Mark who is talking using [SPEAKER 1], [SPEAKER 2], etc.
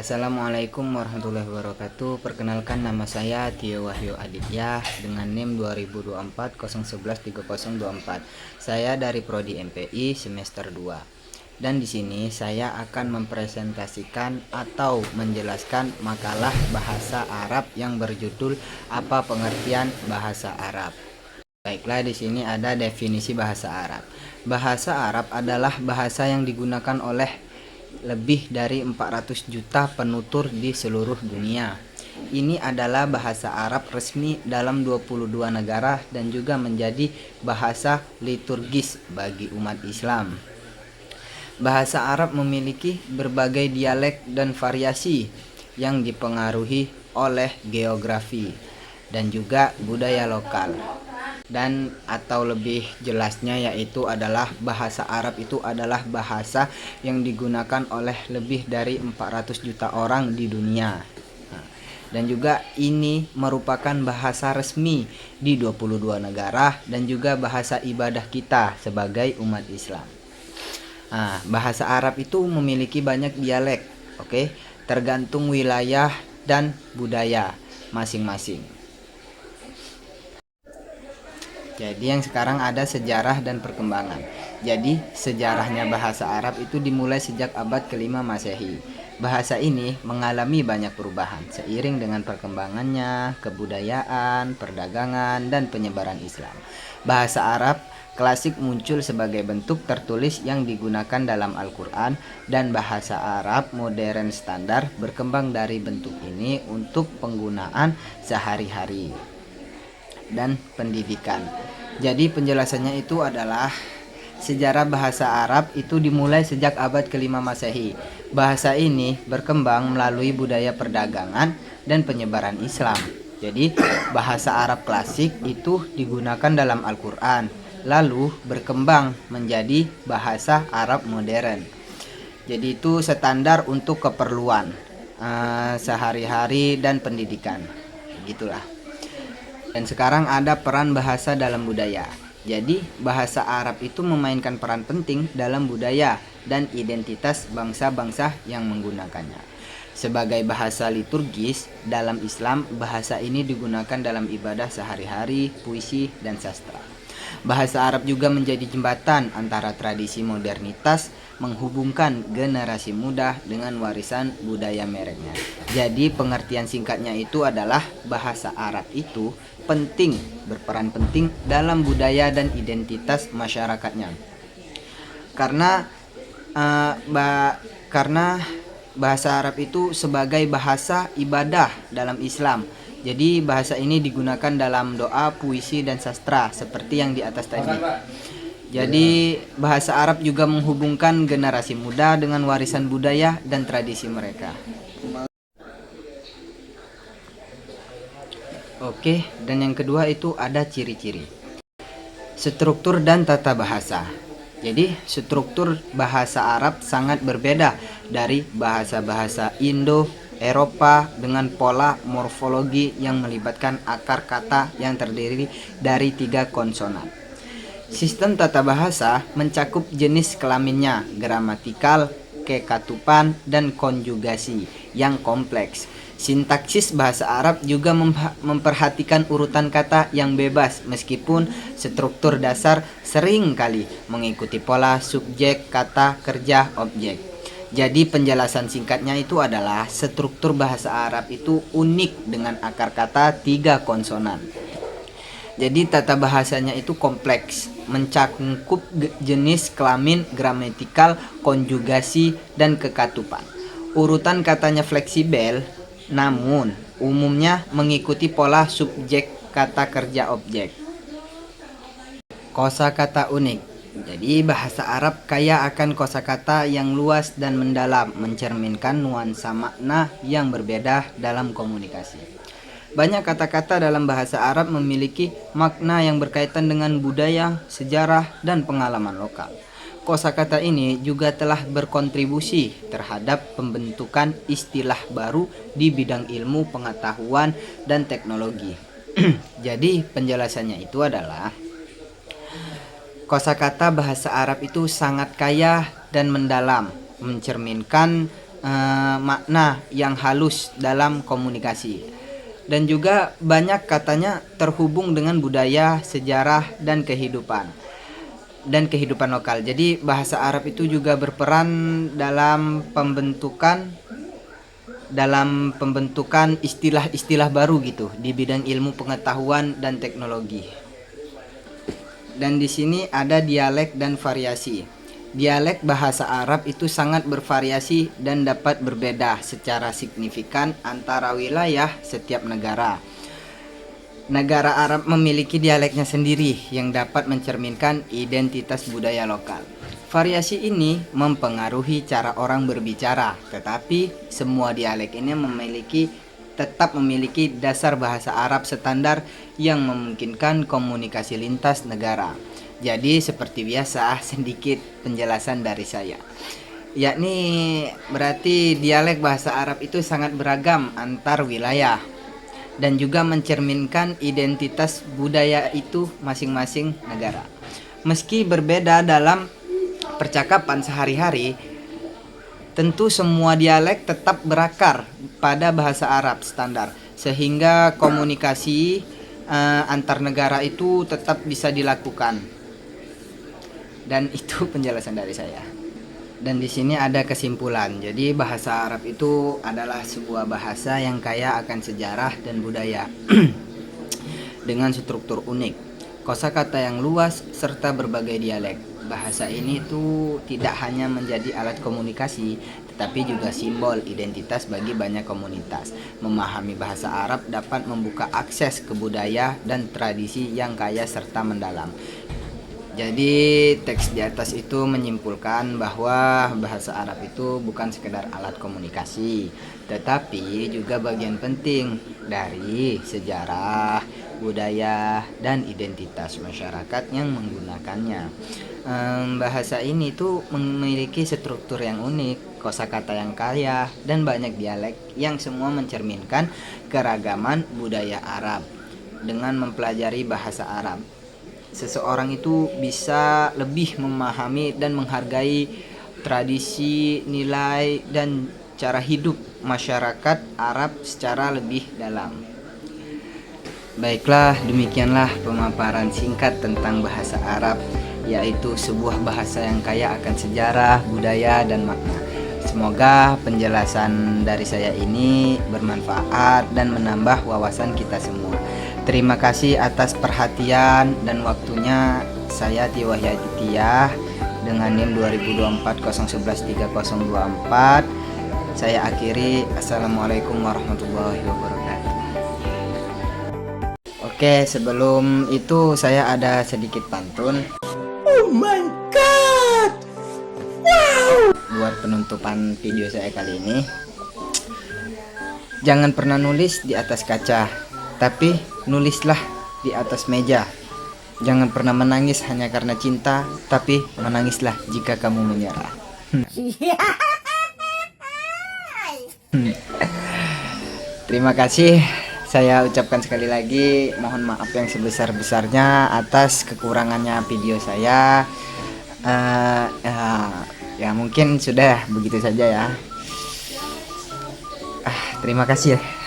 [SPEAKER 1] Assalamualaikum warahmatullahi wabarakatuh. Perkenalkan, nama saya Tio Wahyu Aditya dengan NIM 2024 011 3024. Saya dari Prodi MPI semester 2. Dan di sini saya akan mempresentasikan atau menjelaskan makalah bahasa Arab yang berjudul Apa Pengertian Bahasa Arab. Baiklah, di sini ada definisi bahasa Arab. Bahasa Arab adalah bahasa yang digunakan oleh lebih dari 400 juta penutur di seluruh dunia. Ini adalah bahasa Arab resmi dalam 22 negara dan juga menjadi bahasa liturgis bagi umat Islam. Bahasa Arab memiliki berbagai dialek dan variasi yang dipengaruhi oleh geografi dan juga budaya lokal. Dan atau lebih jelasnya yaitu adalah bahasa Arab itu adalah bahasa yang digunakan oleh lebih dari 400 juta orang di dunia. Dan juga ini merupakan bahasa resmi di 22 negara dan juga bahasa ibadah kita sebagai umat Islam. Bahasa Arab itu memiliki banyak dialek, tergantung wilayah dan budaya masing-masing. Jadi yang sekarang ada sejarah dan perkembangan. Jadi sejarahnya bahasa Arab itu dimulai sejak abad ke-5 Masehi. Bahasa ini mengalami banyak perubahan seiring dengan perkembangannya, kebudayaan, perdagangan, dan penyebaran Islam. Bahasa Arab klasik muncul sebagai bentuk tertulis yang digunakan dalam Al-Quran, dan bahasa Arab modern standar berkembang dari bentuk ini untuk penggunaan sehari-hari dan pendidikan. Jadi penjelasannya itu adalah sejarah bahasa Arab itu dimulai sejak abad ke-5 Masehi. Bahasa ini berkembang melalui budaya perdagangan dan penyebaran Islam. Jadi bahasa Arab klasik itu digunakan dalam Al-Quran, lalu berkembang menjadi bahasa Arab modern. Jadi itu standar untuk keperluan sehari-hari dan pendidikan. Gitulah. Dan sekarang ada peran bahasa dalam budaya. Jadi bahasa Arab itu memainkan peran penting dalam budaya dan identitas bangsa-bangsa yang menggunakannya. Sebagai bahasa liturgis dalam Islam, bahasa ini digunakan dalam ibadah sehari-hari, puisi, dan sastra. Bahasa Arab juga menjadi jembatan antara tradisi modernitas, menghubungkan generasi muda dengan warisan budaya mereknya. Jadi pengertian singkatnya itu adalah bahasa Arab itu berperan penting dalam budaya dan identitas masyarakatnya. Karena bahasa Arab itu sebagai bahasa ibadah dalam Islam. Jadi bahasa ini digunakan dalam doa, puisi, dan sastra seperti yang di atas tadi. Jadi bahasa Arab juga menghubungkan generasi muda dengan warisan budaya dan tradisi mereka. Dan yang kedua itu ada ciri-ciri. Struktur dan tata bahasa. Jadi struktur bahasa Arab sangat berbeda dari bahasa-bahasa Indo, Eropa dengan pola morfologi yang melibatkan akar kata yang terdiri dari 3 konsonan. Sistem tata bahasa mencakup jenis kelaminnya, gramatikal, kekatupan, dan konjugasi yang kompleks. Sintaksis bahasa Arab juga memperhatikan urutan kata yang bebas, meskipun struktur dasar sering kali mengikuti pola subjek, kata, kerja, objek. Jadi penjelasan singkatnya itu adalah struktur bahasa Arab itu unik dengan akar kata 3 konsonan. Jadi tata bahasanya itu kompleks, mencakup jenis kelamin, gramatikal, konjugasi, dan kekatupan. Urutan katanya fleksibel, namun umumnya mengikuti pola subjek, kata, kerja, objek. Kosakata unik. Jadi bahasa Arab kaya akan kosakata yang luas dan mendalam, mencerminkan nuansa makna yang berbeda dalam komunikasi. Banyak kata-kata dalam bahasa Arab memiliki makna yang berkaitan dengan budaya, sejarah, dan pengalaman lokal. Kosakata ini juga telah berkontribusi terhadap pembentukan istilah baru di bidang ilmu pengetahuan dan teknologi. Jadi penjelasannya itu adalah kosakata bahasa Arab itu sangat kaya dan mendalam, mencerminkan makna yang halus dalam komunikasi. Dan juga banyak katanya terhubung dengan budaya, sejarah, dan kehidupan lokal. Jadi bahasa Arab itu juga berperan dalam pembentukan istilah-istilah baru gitu di bidang ilmu pengetahuan dan teknologi. Dan di sini ada dialek dan variasi. Dialek bahasa Arab itu sangat bervariasi dan dapat berbeda secara signifikan antara wilayah setiap negara. Negara Arab memiliki dialeknya sendiri yang dapat mencerminkan identitas budaya lokal. Variasi ini mempengaruhi cara orang berbicara, tetapi semua dialek ini tetap memiliki dasar bahasa Arab standar yang memungkinkan komunikasi lintas negara. Jadi seperti biasa, sedikit penjelasan dari saya. Yakni berarti dialek bahasa Arab itu sangat beragam antar wilayah dan juga mencerminkan identitas budaya itu masing-masing negara. Meski berbeda dalam percakapan sehari-hari, tentu semua dialek tetap berakar pada bahasa Arab standar, sehingga komunikasi antar negara itu tetap bisa dilakukan. Dan itu penjelasan dari saya. Dan di sini ada kesimpulan. Jadi bahasa Arab itu adalah sebuah bahasa yang kaya akan sejarah dan budaya dengan struktur unik, kosakata yang luas serta berbagai dialek. Bahasa ini tuh tidak hanya menjadi alat komunikasi, tetapi juga simbol identitas bagi banyak komunitas. Memahami bahasa Arab dapat membuka akses ke budaya dan tradisi yang kaya serta mendalam. Jadi teks di atas itu menyimpulkan bahwa bahasa Arab itu bukan sekedar alat komunikasi, tetapi juga bagian penting dari sejarah, budaya, dan identitas masyarakat yang menggunakannya. Bahasa ini tuh memiliki struktur yang unik, kosakata yang kaya, dan banyak dialek yang semua mencerminkan keragaman budaya Arab. Dengan mempelajari bahasa Arab, seseorang itu bisa lebih memahami dan menghargai tradisi, nilai, dan cara hidup masyarakat Arab secara lebih dalam. Baiklah, demikianlah pemaparan singkat tentang bahasa Arab, yaitu sebuah bahasa yang kaya akan sejarah, budaya, dan makna. Semoga penjelasan dari saya ini bermanfaat dan menambah wawasan kita semua. Terima kasih atas perhatian dan waktunya. Saya Tio Wahyu Aditya dengan NIM 2024011324. Saya akhiri. Assalamualaikum warahmatullahi wabarakatuh. Oke, sebelum itu saya ada sedikit pantun.
[SPEAKER 2] Oh my god! Wow!
[SPEAKER 1] Buat penutupan video saya kali ini. Jangan pernah nulis di atas kaca, tapi nulislah di atas meja. Jangan pernah menangis hanya karena cinta, tapi menangislah jika kamu menyerah. Terima kasih. Saya ucapkan sekali lagi mohon maaf yang sebesar-besarnya atas kekurangannya video saya. Ya mungkin sudah begitu saja ya. Terima kasih.